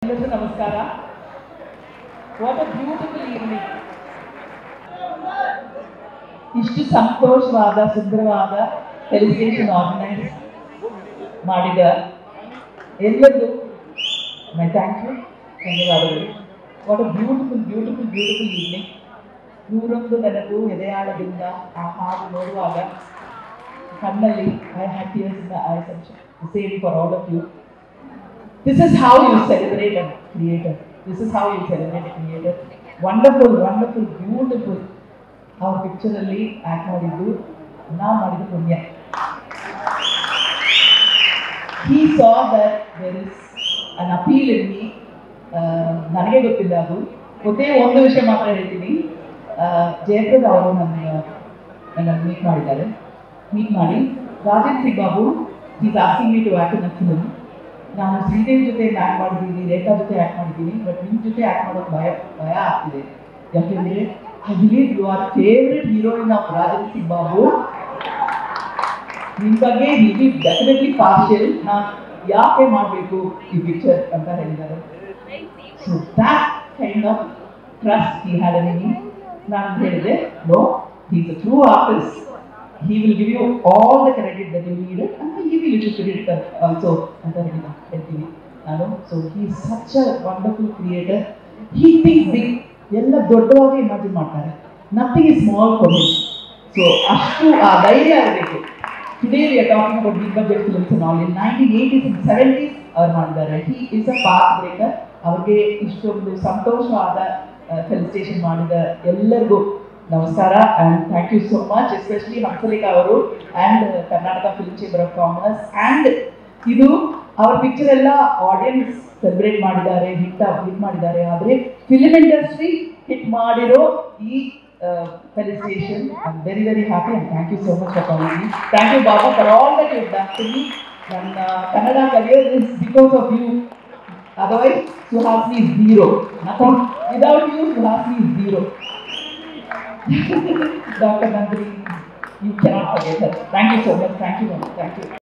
Namaskara. What a beautiful evening. ಇಷ್ಟು ಸಂತೋಷವಾದ ಸುಂದರವಾದ celebration organise ಮಾಡಿದ ಎಲ್ಲರಿಗೂ ಮೈ ಥ್ಯಾಂಕ್ ಯು, ಧನ್ಯವಾದಗಳು. What a beautiful beautiful beautiful evening. ನೂರೊಂದು ನನಗೂ ಎದೆಯಾಳದಿಂದ ಆ ಹಾಡು ನೋಡುವಾಗ ಕಣ್ಣಲ್ಲಿ I had tears in the eyes and same for all of you. This is how you celebrate a creator. This is how you celebrate a creator. Wonderful, wonderful, beautiful. Our picture alli act ಮಾಡಿದ್ದು ನಾವು ಮಾಡಿದ ಪುಣ್ಯ. He saw that there is an appeal in me. ನನಗೆ ಗೊತ್ತಿಲ್ಲ ಅದು. ಒಂದೇ ಒಂದು ವಿಷಯ ಮಾತ್ರ ಹೇಳ್ತೀನಿ. ಜಯಪ್ರದಾ ಅವರು ನನ್ನನ್ನು ಮೀಟ್ ಮಾಡಿದ್ದಾರೆ. ಮೀಟ್ ಮಾಡಿ Rajendra C Babu is asking me to act in a film. ನಾನು ಶ್ರೀದೇವಿ ಜೊತೆ ಆ್ಯಕ್ಟ್ ಮಾಡಿದ್ದೀನಿ, ರೇಖಾ ಜೊತೆ ಆ್ಯಕ್ಟ್ ಮಾಡಿದ್ದೀನಿ, ಬಟ್ ನಿಮ್ಮ ಜೊತೆ ಆ್ಯಕ್ಟ್ ಮಾಡೋದು ಭಯ ಆಗ್ತಿದೆ. ಯಾಕೆಂದರೆ I believe you are favourite heroine of Rajendra C Babu. ನಿಮ್ಮ ಬಗ್ಗೆ ವಿಲ್ ಬಿ ಡೆಫಿನೆಟ್ಲಿ ಪಾರ್ಷಿಯಲ್. ನಾನು ಯಾಕೆ ಮಾಡಬೇಕು ಈ ಪಿಕ್ಚರ್ ಅಂತ ಹೇಳಿದ್ದಾರೆ. So that kind of trust he had in me. ನಾನು ಹೇಳಿದೆ, no, he is a true artist. He will give you all the credit that you need and he will give you little credit also. So he is such a wonderful creator. He thinks big. Ella doddavagi imagine ಮಾಡ್ತಾರೆ. Nothing is small for him. So ashtu aa dhairya irಬೇಕು. Today we are talking about big budget films and all. In 1980s and 70s ಅವರು ಮಾಡಿದ್ದಾರೆ. He is a path breaker. ಅವರಿಗೆ ಇಷ್ಟೊಂದು ಸಂತೋಷವಾದ felicitation ಮಾಡಿದ ಎಲ್ಲರಿಗೂ ನಮಸ್ಕಾರ and thank you so much, especially Hamsalekha ಅವರು and Karnataka film chamber of commerce. And ಇದು ಅವ್ರ ಪಿಕ್ಚರ್ ಎಲ್ಲ ಆಡಿಯನ್ಸ್ ಸೆಲೆಬ್ರೇಟ್ ಮಾಡಿದ್ದಾರೆ, ಹಿಟ್ ಮಾಡಿದ್ದಾರೆ. ಆದರೆ ಫಿಲ್ಮ್ ಇಂಡಸ್ಟ್ರಿ ಹಿಟ್ ಮಾಡಿರೋ ಈ felicitation. I am very very happy and thank you so much for calling me. Thank you Baba for all that you have done to me. ನನ್ನ Kannada career is because of you. Otherwise Suhasini is zero. Nothing. Without you Suhasini is zero. Dr. Nandini, you cannot forget her. Thank you so much. Thank you.